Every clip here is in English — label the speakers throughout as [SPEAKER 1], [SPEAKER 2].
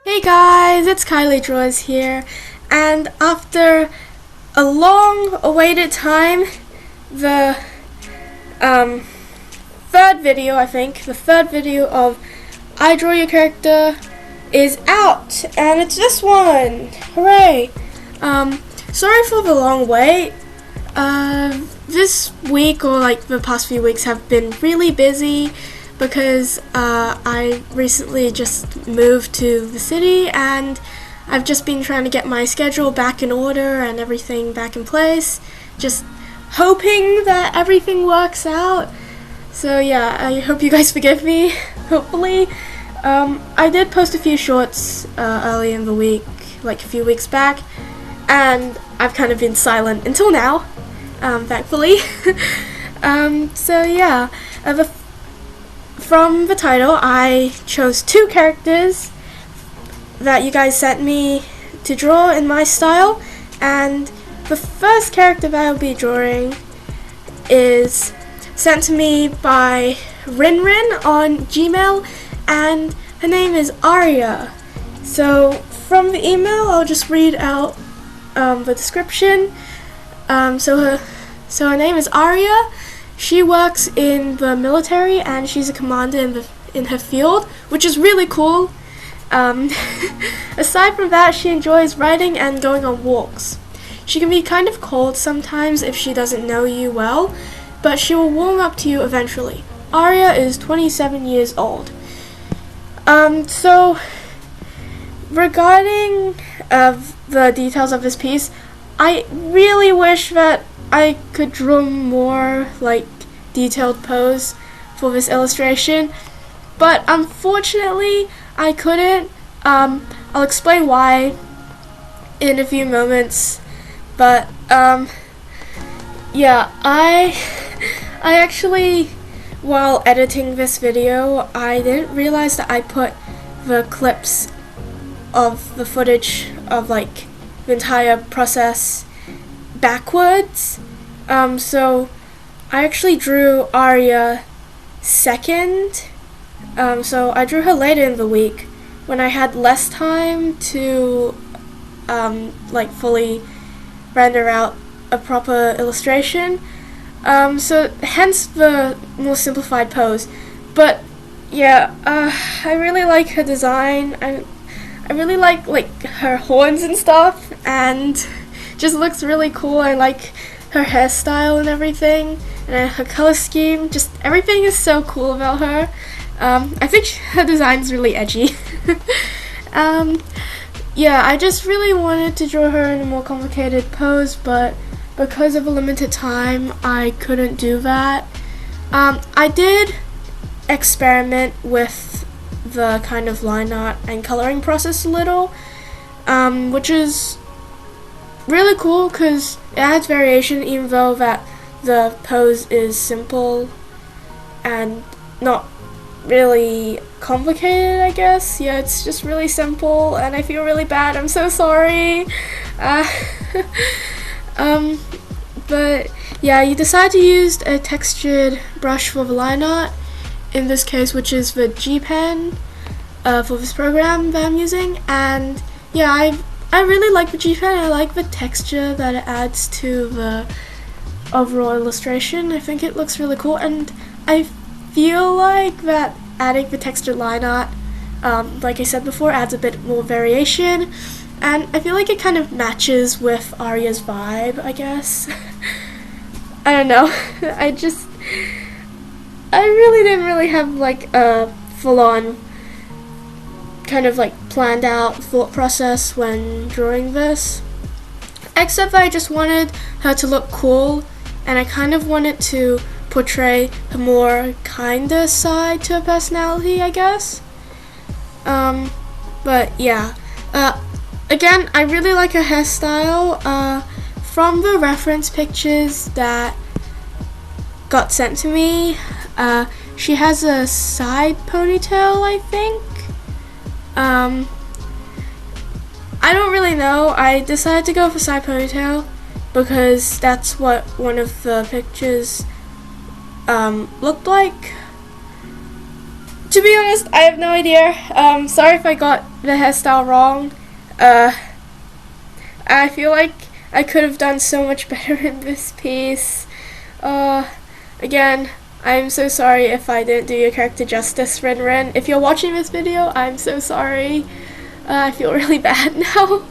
[SPEAKER 1] Hey guys, it's Kylie Draws here, and after a long awaited time, the third video of I Draw Your Character is out, and it's this one. Hooray! Sorry for the long wait. This week, or like the past few weeks, have been really busy because I recently just moved to the city, and I've just been trying to get my schedule back in order and everything back in place, just hoping that everything works out. So yeah, I hope you guys forgive me, hopefully. I did post a few shorts early in the week, like a few weeks back, and I've kind of been silent until now, thankfully. So yeah, from the title, I chose two characters that you guys sent me to draw in my style, and the first character that I'll be drawing is sent to me by Rinrin on Gmail, and her name is Aria. So from the email, I'll just read out the description. So her name is Aria. She works in the military, and she's a commander in her field, which is really cool. Aside from that, she enjoys writing and going on walks. She can be kind of cold sometimes if she doesn't know you well, but she will warm up to you eventually. Aria is 27 years old. So regarding the details of this piece, I really wish that I could draw more like detailed pose for this illustration, but unfortunately I couldn't. I'll explain why in a few moments, but yeah, I actually, while editing this video, I didn't realize that I put the clips of the footage of like the entire process backwards. So I actually drew Aria second. So I drew her later in the week when I had less time to like fully render out a proper illustration. So hence the more simplified pose. But yeah, I really like her design. I really like her horns and stuff, and just looks really cool. I like her hairstyle and everything, and her color scheme. Just everything is so cool about her. I think her design is really edgy. Yeah, I just really wanted to draw her in a more complicated pose, but because of a limited time, I couldn't do that. I did experiment with the kind of line art and coloring process a little, which is really cool because it adds variation, even though that the pose is simple and not really complicated, I guess. Yeah, it's just really simple, and I feel really bad. I'm so sorry. But yeah, you decide to use a textured brush for the line art, in this case, which is the G Pen for this program that I'm using. And yeah, I really like the G Pen. I like the texture that it adds to the overall illustration. I think it looks really cool, and I feel like that adding the textured line art, like I said before, adds a bit more variation, and I feel like it kind of matches with Aria's vibe, I guess. I don't know. I really didn't really have like a full-on kind of like planned out thought process when drawing this, except that I just wanted her to look cool, and I kind of wanted to portray a more kinder side to her personality, I guess. But yeah, again, I really like her hairstyle. From the reference pictures that got sent to me, she has a side ponytail, I think. I don't really know. I decided to go for side ponytail because that's what one of the pictures looked like. To be honest, I have no idea. Sorry if I got the hairstyle wrong. I feel like I could have done so much better in this piece. Again, I'm so sorry if I didn't do your character justice, Rin Rin. If you're watching this video, I'm so sorry. I feel really bad now.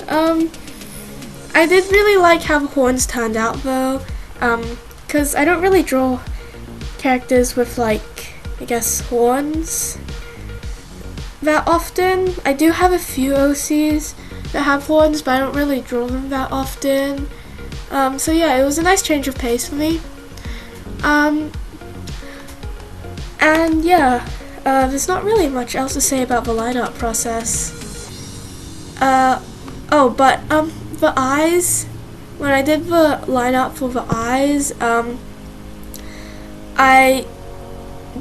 [SPEAKER 1] I did really like how the horns turned out though, because I don't really draw characters with like, I guess, horns that often. I do have a few OCs that have horns, but I don't really draw them that often. So yeah, it was a nice change of pace for me. And yeah, there's not really much else to say about the line art process. The eyes, when I did the line art for the eyes, I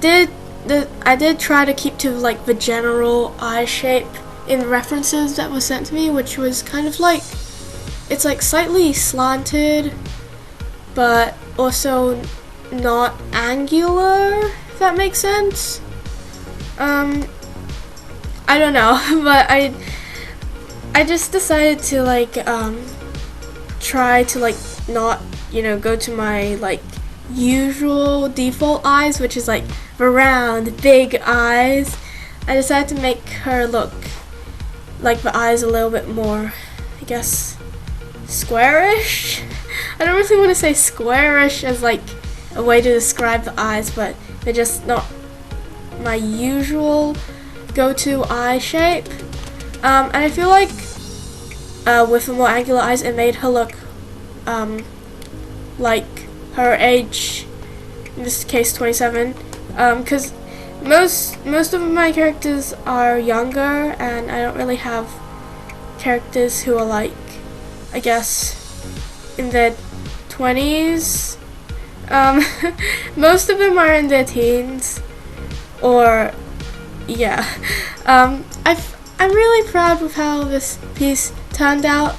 [SPEAKER 1] did try to keep to like the general eye shape in the references that were sent to me, which was kind of like, it's like slightly slanted, but also not angular, if that makes sense. I don't know, but I just decided to like try to like not, you know, go to my like usual default eyes, which is like the round big eyes. I decided to make her look like the eyes a little bit more, I guess, squarish. I don't really want to say squarish as like a way to describe the eyes, but they're just not my usual go-to eye shape. And I feel like with the more angular eyes, it made her look like her age, in this case 27, because most of my characters are younger, and I don't really have characters who are like, I guess, in their 20s. Most of them are in their teens, or yeah. I'm really proud with how this piece turned out,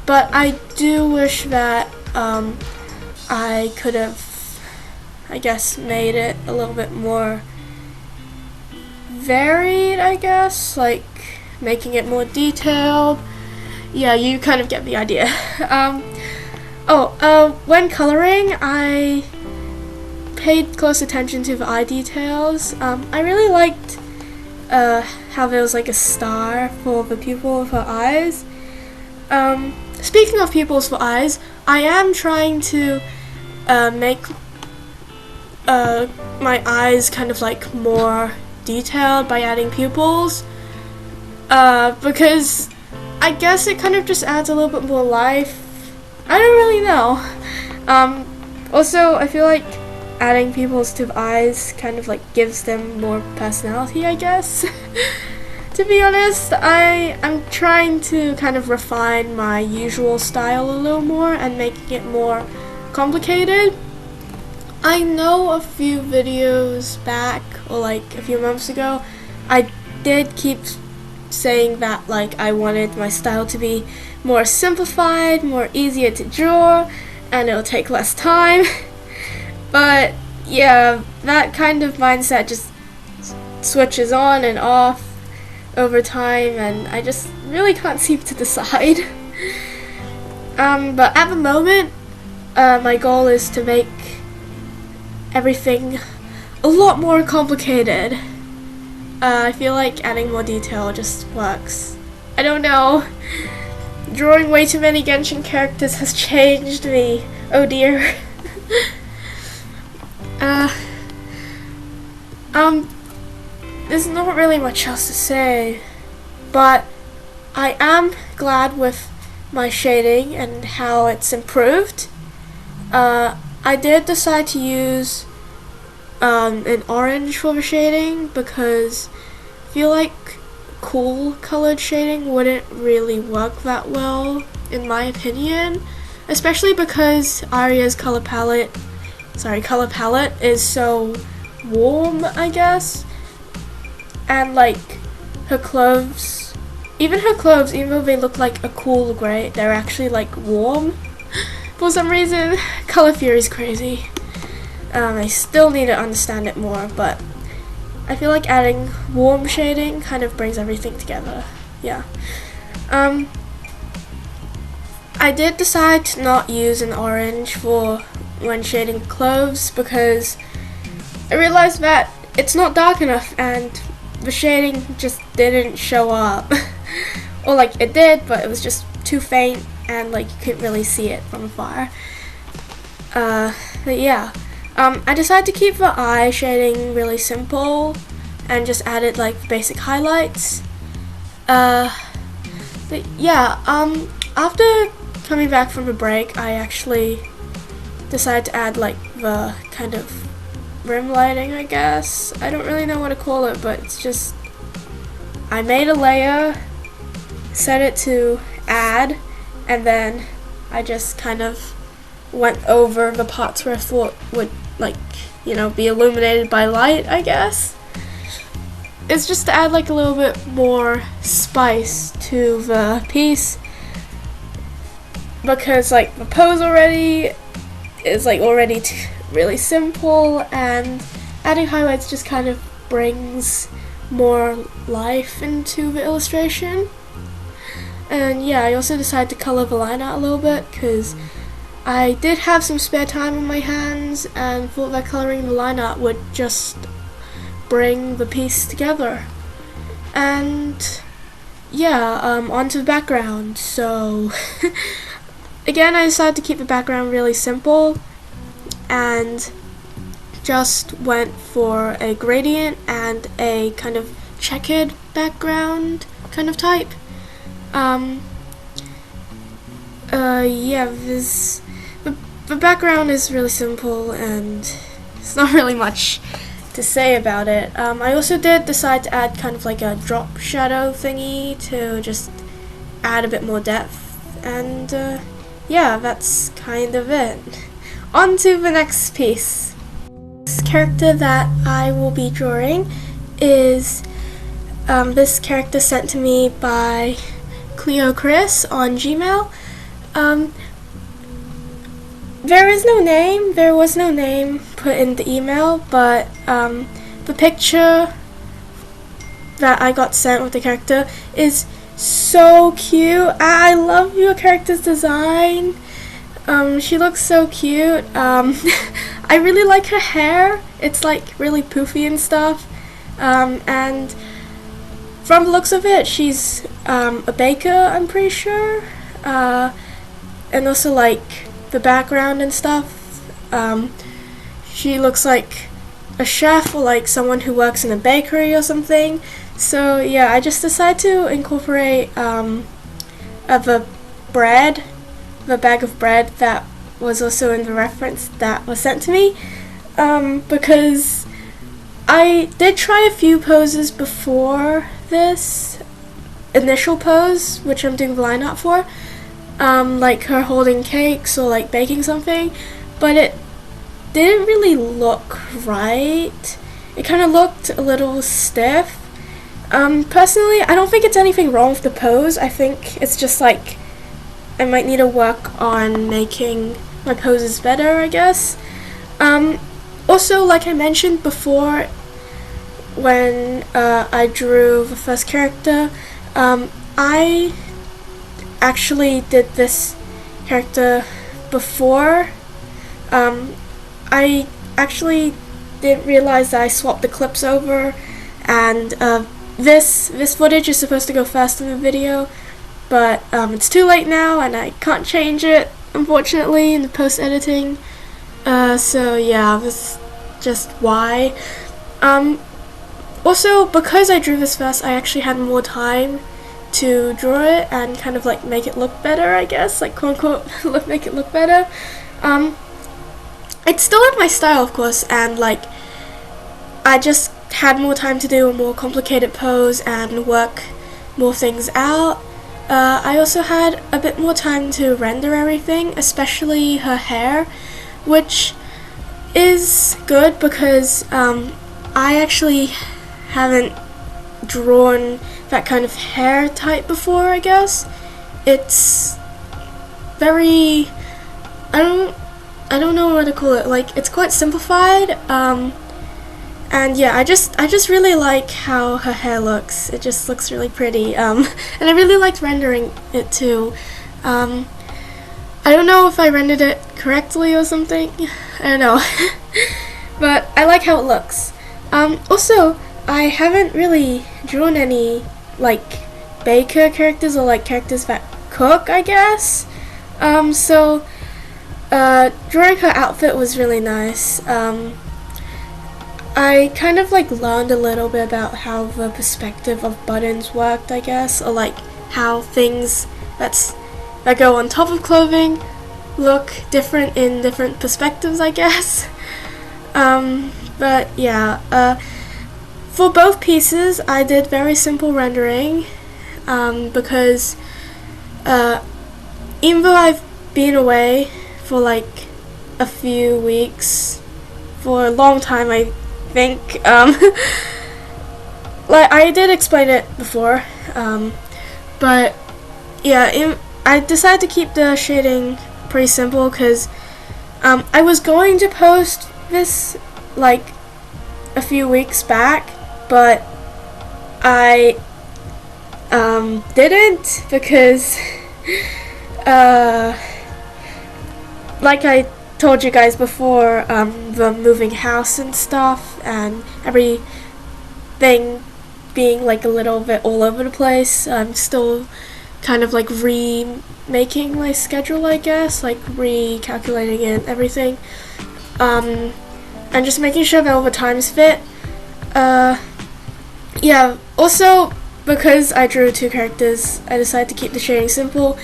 [SPEAKER 1] but I do wish that I could have, I guess, made it a little bit more varied, I guess, like making it more detailed. Yeah, you kind of get the idea. When coloring, I paid close attention to the eye details. I really liked how there was like a star for the pupil of her eyes. Speaking of pupils for eyes, I am trying to make my eyes kind of like more detailed by adding pupils, because I guess it kind of just adds a little bit more life. I don't really know. Also, I feel like adding pupils to the eyes kind of like gives them more personality, I guess. To be honest, I'm trying to kind of refine my usual style a little more and making it more complicated. I know a few videos back, or like a few months ago, I did keep saying that like I wanted my style to be more simplified, more easier to draw, and it'll take less time. But yeah, that kind of mindset just switches on and off over time, and I just really can't seem to decide. But at the moment, my goal is to make everything a lot more complicated. I feel like adding more detail just works. I don't know. Drawing way too many Genshin characters has changed me. Oh dear. There's not really much else to say, but I am glad with my shading and how it's improved. I did decide to use an orange for the shading because I feel like cool colored shading wouldn't really work that well, in my opinion, especially because Aria's color palette is so warm, I guess, and like her clothes, even though they look like a cool gray, they're actually like warm. For some reason, color theory is crazy. I still need to understand it more, but I feel like adding warm shading kind of brings everything together. Yeah. I did decide to not use an orange for when shading clothes because I realized that it's not dark enough and the shading just didn't show up. Or like it did, but it was just too faint and like you couldn't really see it from afar. But yeah. I decided to keep the eye shading really simple and just added like basic highlights. But yeah, after coming back from the break, I actually decided to add like the kind of rim lighting, I guess. I don't really know what to call it, but it's just, I made a layer, set it to add, and then I just kind of went over the parts where I thought would like, you know, be illuminated by light, I guess. It's just to add like a little bit more spice to the piece because like the pose already is like already really simple, and adding highlights just kind of brings more life into the illustration. And yeah, I also decided to color the line out a little bit because I did have some spare time on my hands and thought that coloring the line art would just bring the piece together. And yeah, onto the background. So again, I decided to keep the background really simple and just went for a gradient and a kind of checkered background kind of type. Yeah, the background is really simple and there's not really much to say about it. I also did decide to add kind of like a drop shadow thingy to just add a bit more depth, and yeah, that's kind of it. On to the next piece. This character that I will be drawing is this character sent to me by Kleio Kris on Gmail. There was no name put in the email, but the picture that I got sent with the character is so cute. I love your character's design. She looks so cute. I really like her hair. It's like really poofy and stuff. And from the looks of it, she's a baker, I'm pretty sure. And also like the background and stuff. She looks like a chef or like someone who works in a bakery or something. So yeah, I just decided to incorporate the bag of bread that was also in the reference that was sent to me, because I did try a few poses before this initial pose, which I'm doing the line art for, like her holding cakes or like baking something, but it didn't really look right. It kind of looked a little stiff. Personally, I don't think it's anything wrong with the pose. I think it's just like I might need to work on making my poses better, I guess. Also, like I mentioned before, when I drew the first character, I actually did this character before. I actually didn't realize that I swapped the clips over, and this footage is supposed to go first in the video, but it's too late now and I can't change it, unfortunately, in the post-editing. So yeah, that's just why. Also, because I drew this first, I actually had more time to draw it and kind of like make it look better, I guess, like quote unquote make it look better. It's still in my style, of course, and like I just had more time to do a more complicated pose and work more things out. I also had a bit more time to render everything, especially her hair, which is good because I actually haven't drawn that kind of hair type before, I guess. It's very, I don't know what to call it, like it's quite simplified, And yeah, I just really like how her hair looks. It just looks really pretty. And I really liked rendering it too. I don't know if I rendered it correctly or something. I don't know. But I like how it looks. Also, I haven't really drawn any like baker characters or like characters that cook, I guess. So drawing her outfit was really nice. I kind of like learned a little bit about how the perspective of buttons worked, I guess, or like how things that go on top of clothing look different in different perspectives, I guess. But yeah, for both pieces I did very simple rendering, because even though I've been away for like a few weeks, for a long time I think, like I did explain it before, but yeah, I decided to keep the shading pretty simple because I was going to post this like a few weeks back, but I didn't because like I told you guys before, the moving house and stuff and everything being like a little bit all over the place. I'm still kind of like remaking my schedule, I guess, like recalculating it, everything, and just making sure that all the times fit. Yeah, also because I drew two characters, I decided to keep the shading simple,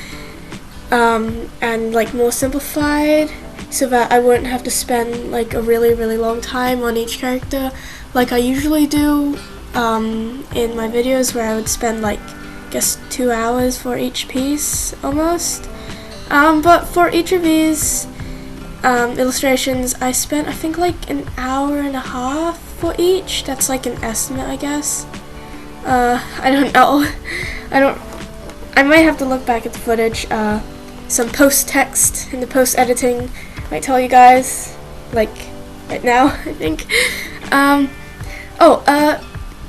[SPEAKER 1] and like more simplified, so that I wouldn't have to spend like a really long time on each character like I usually do in my videos, where I would spend like I guess 2 hours for each piece almost. But for each of these illustrations I spent I think like an hour and a half for each. That's like an estimate, I guess. I don't know. I might have to look back at the footage. Some post text in the post editing might tell you guys, like right now, I think.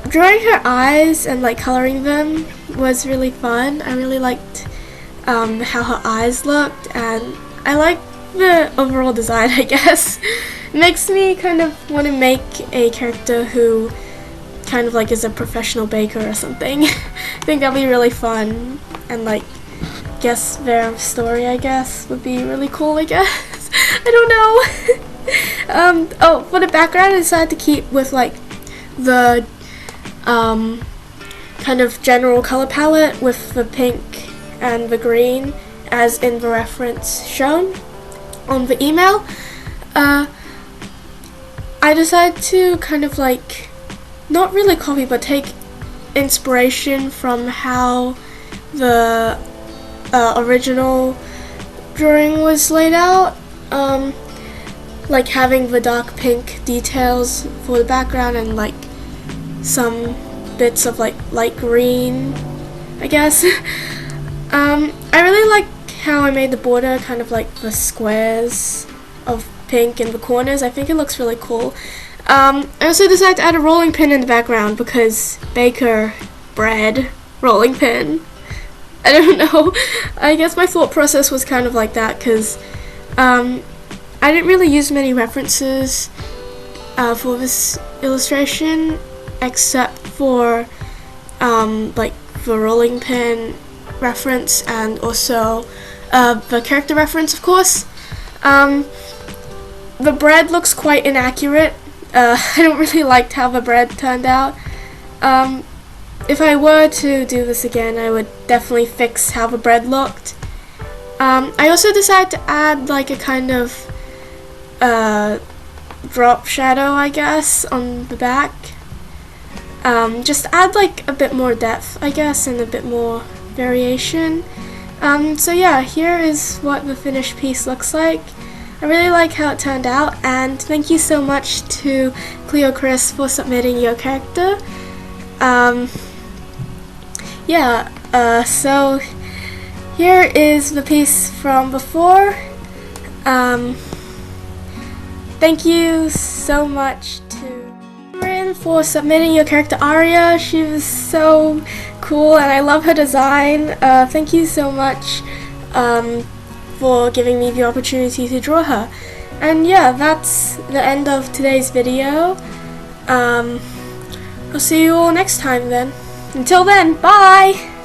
[SPEAKER 1] Drawing her eyes and like coloring them was really fun. I really liked how her eyes looked, and I like the overall design, I guess. It makes me kind of want to make a character who kind of like is a professional baker or something. I think that'd be really fun, and like guess their story, I guess, would be really cool, I guess. I don't know. For the background I decided to keep with like the kind of general color palette with the pink and the green as in the reference shown on the email. I decided to kind of like not really copy but take inspiration from how the original drawing was laid out, like having the dark pink details for the background and like some bits of like light green, I guess. I really like how I made the border kind of like the squares of pink in the corners. I think it looks really cool. I also decided to add a rolling pin in the background because baker, bread, rolling pin. I don't know. I guess my thought process was kind of like that because I didn't really use many references for this illustration except for like the rolling pin reference and also the character reference, of course. The bread looks quite inaccurate. I don't really like how the bread turned out. If I were to do this again, I would definitely fix how the bread looked. I also decided to add like a kind of drop shadow, I guess, on the back. Just add like a bit more depth, I guess, and a bit more variation. So yeah, here is what the finished piece looks like. I really like how it turned out, and thank you so much to Kleio Kris for submitting your character. So here is the piece from before. Thank you so much to again for submitting your character Aria. She was so cool and I love her design. Thank you so much for giving me the opportunity to draw her. And yeah, that's the end of today's video. I'll see you all next time then. Until then, bye!